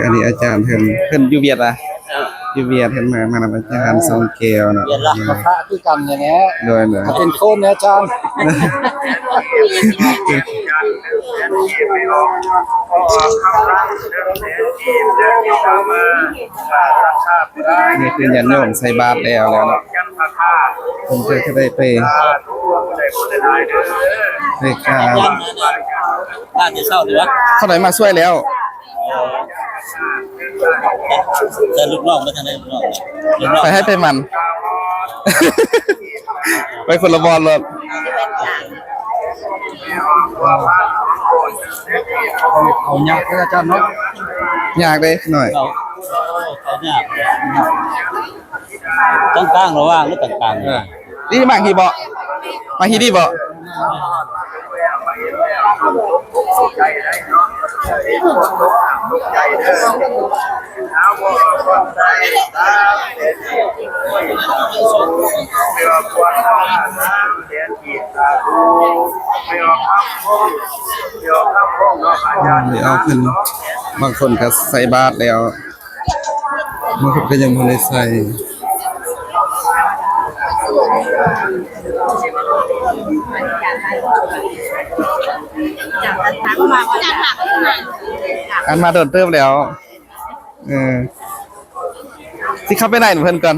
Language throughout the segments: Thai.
อันนี้อาจารย์เพิ่นอยู่เวียดอ่ะอยู่เวียดเพิ่นมานำอาจารย์สองแก้วเนาะเรียนรักพระคือกันอย่างนี้โดยถ้าเป็นโคนเนี่ยอาจารย์นี่คือยันโยมใส่บาตรแล้วเนาะผมจะได้ไปกราบน่าจะเศร้าหรือวะเขาไหนมาช่วยแล้วแต่ลูกน้องไม่ทันได้ลูกน้องไปให้ไปมัน ไปคนละบอลเลยเอายากเลยอาจารย์เนาะยากเลยหน่อยเขายากต่างๆระว่างหรือต่างๆนี่มาฮีบอมาฮีดีบอเอาขึ้นบางคนก็ใส่บาตรแล้วบางคนก็ยังไม่ได้ใส่อันมาโดนเติมแล้วสิเข้าไปไหนเพื่อนกัน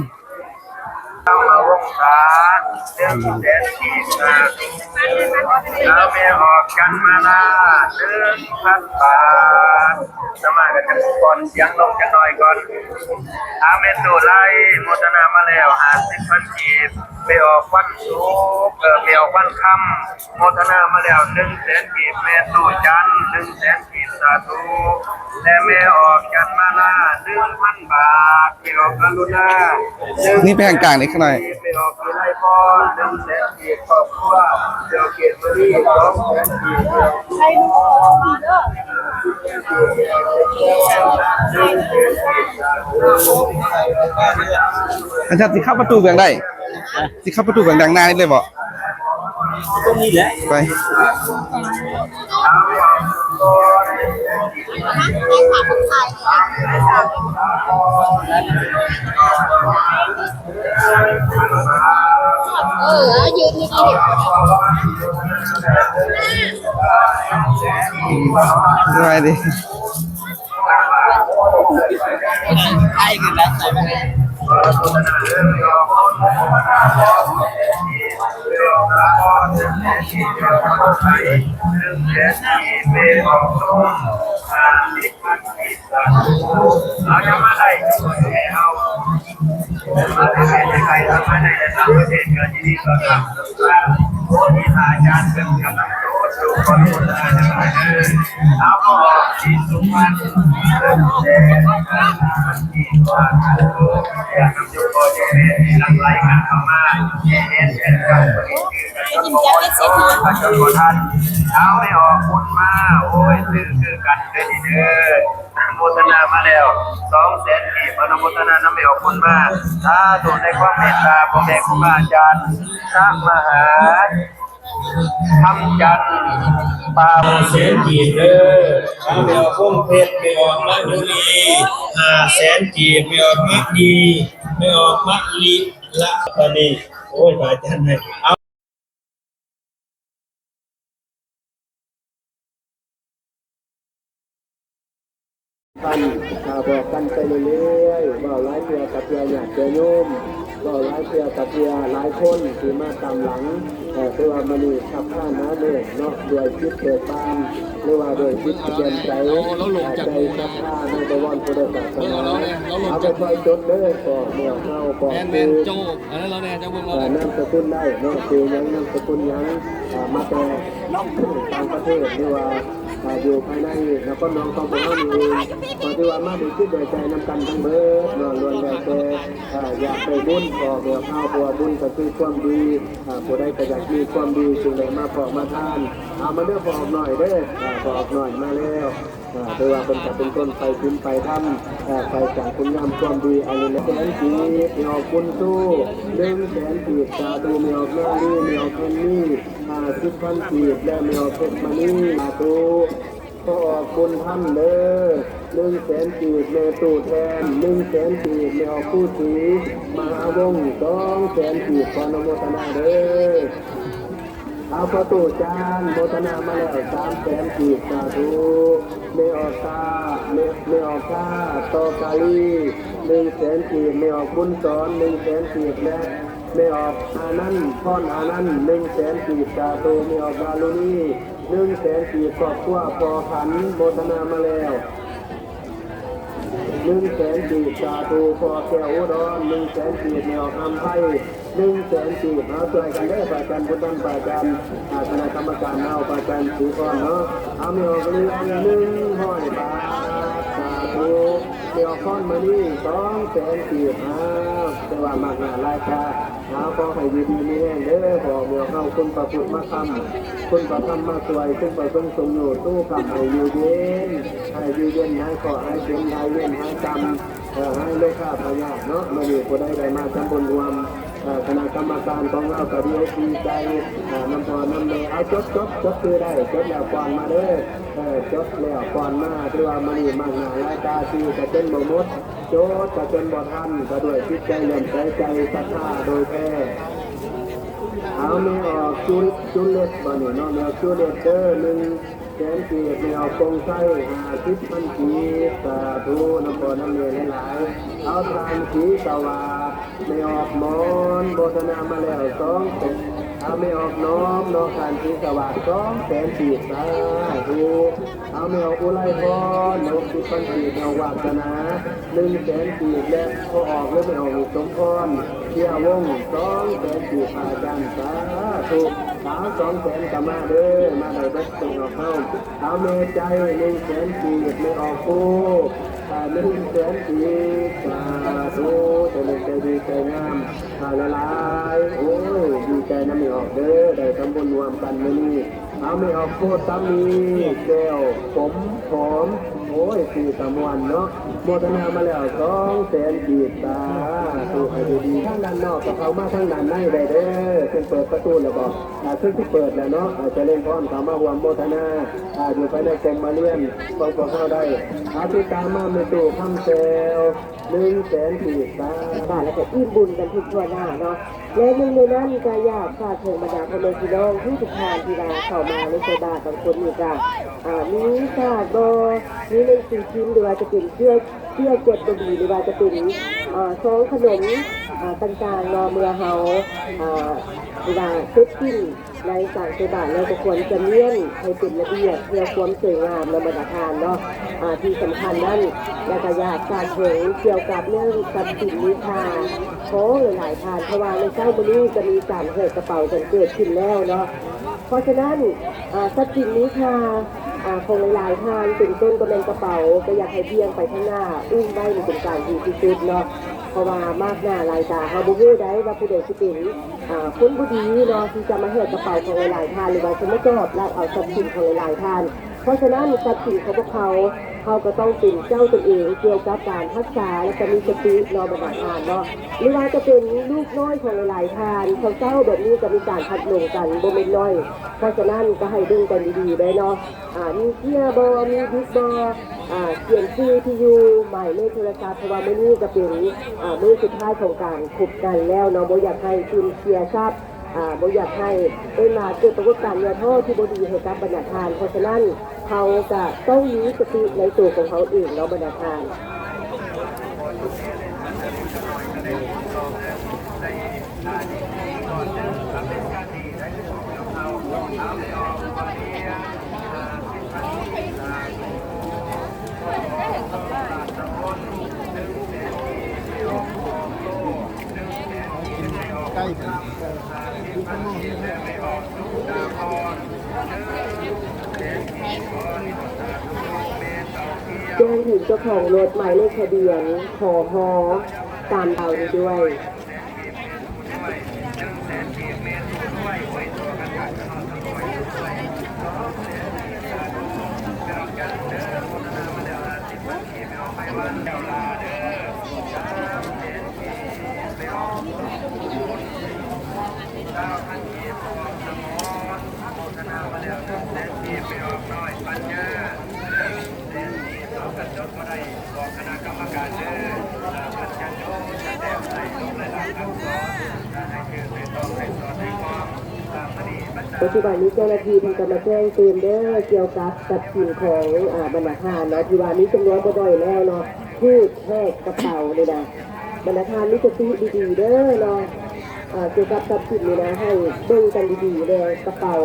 แล้วไม่ออกกันมาลา1,000 บาทสมัยกันก่อนเสียงลงจะน้อยก่อนอาเมตุไลโมทนามาแล้ว50,000 กีบไปออกวันศุกร์ไปออกวันค่ำโมทนามาแล้ว100,000 กีบเมตุจันทร์100,000 กีบสาธุและไม่ออกกันมาลา1,000 บาทไปออกกรุณานี่ไปกลางๆนี่ขนาดไปออกวิไลพร100,000 กีบครอบครัวเดี๋ยวเกียรติมรี200,000 กีบอาจารย์สิเข้าประตูเบียงได้สิเข้าประตูเบียงดังหน้านี่เลยบ่ตรงนี้แหละไปยืนดีๆสบายดีไอ้กันแล้วใช่ไหมเราจะมาได้เอามาได้ใครทำมาได้ทำประเทศเกิดที่นี่ก็ทำว่าที่อาจารย์เป็นกำลังโตสู่คนคนอาจารย์เอาก็ที่สุพรรณเริ่มเด็กที่ว่าอยากทำจุดโตจุดเด่นหลังไหลกันเข้ามาเห็นเช่นกันจนโตจนโตท่านเอาไม่ออกคุณมาโอ้ยคือกันเด้อเด้อโมทนามาแล้ว200,000 กีบอนุโมทนานำไปออกคุณมาถ้าถูกในความเมตตาพ่อแม่ครูบาอาจารย์พระมหาธรรมจันทร์ปา500,000 กีบเด้อเอาไปออกพงเพชรไปออกมะยุรี500,000 กีบไปออกมะนีไปออกมะลิละตอนนี้โอ้ยพระอาจารย์ให้กันบอกกันไปเรื่อยๆบอกหลายเพื่อกับเพื่ออยากเจอโยมบอกหลายเพื่อกับเพื่อหลายคนที่มาตามหลังเพื่อมันนี่ขับข้าน้ำเลยเนาะด้วยคิดเกิดบ้านหรือว่าด้วยคิดเปลี่ยนใจใจขับข้าในบวรพุทธศาสนาเอาไปคอยจดเด้อบอกเมื่อเข้าบอกคือน้ำสกุลได้เนาะคือยังน้ำสกุลยังมาแต่ต่างประเทศหรือว่าอยู่ภายในนครหลวงของพวกเราเองตอนที่ว่ามาดูคิดโดยใจนำกันทั้งเบิดนอนรวนแล้วแต่อยากไปบุญขอเบื่อข้าวบัวบุญก็คือความดีผู้ใดก็อยากมีความดีจึงได้มาขอมาทานเอามาเด้อบอกหน่อยเด้อบอกหน่อยมาแล้วโดยว่าเป็นจะเป็นต้นไปพิมพ์ไปทำไปจากคุณงามความดีอันนี้แสนกีบมีออกคุณสู้100,000 กีบสาธุมีออกแม่ลี่มีออกเพนนี่10,000 กีบและมีออกเพชรมานี่สาธุข ขอคุณท่านเด้อ100,000 กีบแม่ตู่แทน100,000 กีบแม่ออกผู้สีมหาวงศ์200,000 กีบขออนุโมทนาเด้อเอาประตูจานโมทนามาแล้ว300,000 กีบสาธุเมออกตาเมออกท่าโตกาลี100,000 กีบเมออกบุญสอน100,000 กีบและเมออกอานันต์พรอานันต์100,000 กีบสาธุเมออกบาลุนี100,000 กีบครอบครัวพอขันโมทนามาแล้ว100,000 กีบสาธุพอแก้วอุดร100,000 กีบเมออกอัมไพ100,000 กีบเอาช่วยกันเด้อประจันพุทธันประจันคณะกรรมการเอาประจันสีก่อนเนาะเอาเมออกเรือ100 บาทสาธุเมออกค้อนมานี่200,000 กีบแต่ว่ามากหน้าหลายตาเอาขอให้ดีๆมีแห้งเด้อขอเมอเข้าคุณประพุทธมาคำคุณประธรรมมาสวยคุณประสงค์ทรงอยู่ตู้คำให้อยู่เย็นให้อยู่เย็นให้ขอให้เป็นให้เย็นให้จำให้โลกาพยาเนาะมาอยู่ผู้ได้มาจำบนรวมคณะกรรมการของเราก็ดีใจน้ำพอน้ำเมย์เอาจดคือได้จดแล้วก่อนมาเด้อจดแล้วก่อนมาที่ว่ามันนี่มั่งหน้าลายตาที่จะเป็นบ่มดโจดจะเป็นบ่ทันก็ด้วยจิตใจเลื่อมใสใจศรัทธาโดยแท้เอาเมย์ออกจุนเล็ดบ่นี่เนาะเมย์จุนเล็ดเด้อ100,000 กีบเมย์ออกกงไส้50,000 กีบสาธุน้ำพอน้ำเมย์หลายๆเอาทางสีสว่างไม่ออกมอนโบธนามาแล้ว2เอาไม่ออกน้อมนอกการสีสว่าง200,000 กีบสาธุเอาไม่ออกอุไรพร60,000 กีบเอาวาสนา100,000 กีบและพอออกแล้วไม่ออกสมพรเที่ยววง200,000 กีบอาจารย์สาธุ200,000 กมาเด้อมาได้บัดตรงออกเข้าเอาเมใจ100,000 กีบไม่ออกกู100,000 กีบสาธุจะเลยใจดีใจงามละลายโอ้ยดีใจน้ำไม่ออกเด้อได้ทำบุญรวมกันมื้อนี้เอาไม่ออกโคตรตามีแก้วผมหอมโอ้ย4-3 วันเนาะโมทนามาแล้ว200,000 กีบสาธุให้ดีๆทั้งด้านนอกกับเขามาทั้งด้านในได้เด้อเพิ่งเปิดประตูแล้วบอกเพิ่งที่เปิดแล้วเนาะจะเล่นพร้อมเขามาหวมโมทนาอยู่ภายในกรมมาเลี้ยนฟังเข้าได้ที่ตามมาเมตูคำเซล100,000 กีบสาธุแล้วก็อิ่มบุญกันทุกทั่วหน้าเนาะและหนึ่งในนั้นก็อยากฝากถึงบรรดาพ่อแม่พี่น้องที่ทุกท่านที่ได้เข้ามาในใจบาตรบางคนนี่ก็มีศาสตร์มีในสิ่งชิ้นหรือว่าจะเป็นเสื้อเจ็ดตัวดีหรือว่าจะเป็นซองขนมต่างๆเนาะเมื่อเฮาเวลาเซ็ตติ้งในต่างใจบาตรเราก็ควรจะเลี้ยงให้เป็นระเบียบเพื่อความสวยงามและบรรดาทานเนาะที่สำคัญนั่นและก็อยากฝากถึงเกี่ยวกับเรื่องทรัพย์สินมีค่าของหลายๆทานเพราะว่าในเช้าวันนี้จะมีการเหตุกระเป๋ากันเกิดขึ้นแล้วเนาะเพราะฉะนั้นทรัพย์สินมีค่าของหลายๆทานถึงต้นก็เป็นกระเป๋าก็อยากให้เบี่ยงไปข้างหน้าอุ้มได้ในเป็นการดีที่สุดเนาะเพราะว่ามากหน้าลายตาเขาบุ้ได้ว่าผู้ใดที่เป็นคนผู้ดีเนาะที่จะมาเหตุกระเป๋าของหลายๆทานหรือว่าจะไม่จอบแล้วเอาทรัพย์สินของหลายๆทานเพราะฉะนั้นทรัพย์สินของพวกเขาก็ต้องเป็นเจ้าตัวเองเกี่ยวกับการรักษาและจะมีสติรอบรรดาทานเนาะหรือว่าจะเป็นลูกน้อยของหลายๆทานเขาเจ้าแบบนี้จะมีการพัดลงกันโบเมนน้อยเพราะฉะนั้นก็ให้ดึงกันดีๆได้เนาะมีเกียร์บอมีบิ๊กบอเขียนชื่อที่อยู่หมายเลขโทรศัพท์เพราะว่าไม่นี่จะเป็นมือสุดท้ายของการขุดกันแล้วเนาะโบอยากให้ทีมเชียร์ทราบบ่อยากให้มาเกิดปรากฏการณ์ยาท่อที่บ่ดีให้กับบรรดาทานเพราะฉะนั้นเขาจะต้องมีสติในตัวของเขาเองเนาะบรรดาทานใกล้กัน แจ้งถึงเจ้าของรถหมายเลขทะเบียนขอฮอตามเรานี้ด้วย กันจนมาได้บอกคณะกรรมการเด้อกันจันโยจะแต้มใส่ลงหลายๆครั้งซ้อนให้คือในต้องให้สอนให้กองพอดีบรรดา ปัจจุบันนี้เจ้าหน้าที่เพิ่งจะมาแจ้งเตือนเด้อเกี่ยวกับทรัพย์สินของบรรณาคารเนาะที่ว่ามีจำนวนบ่อยแล้วเนาะพืชแค่กระเป๋าเลยนะบรรณาคารมีสติดีๆเด้อเนาะเกี่ยวกับทรัพย์สินนี่นะให้เบิ่งกันดีๆเลยกระเป๋า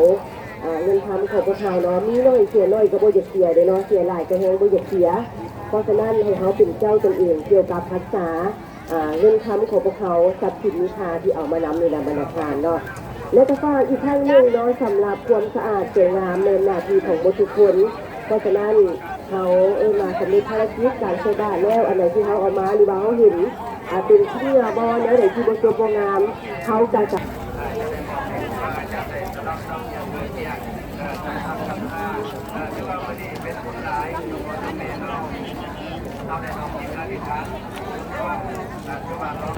เงินทำของพวกเขาเนาะมีน้อยเสียน้อยก็บ่อยากเสียเด้อเนาะเสียหลายก็แฮงบ่อยากเสียเพราะฉะนั้นให้เขาเป็นเจ้าตนเองเกี่ยวกับรักษาเงินทำของพวกเขาทรัพย์สินมีค่าที่เอามานำในบรรณาคารเนาะและก็ฝากอีกครั้งหนึ่งเนาะสำหรับความสะอาดสวยงามในหน้าที่ของทุกคนเพราะฉะนั้นเขามาสำเร็จภารกิจการใช้บ้านแล้วอันไหนที่เขาเอามาหรือว่าเขาเห็นเป็นเชื่อบอลแล้วไหนที่บนตัวโปรงามเขาจะจับ เราได้ทำกิจการที่ทางคือว่าเรา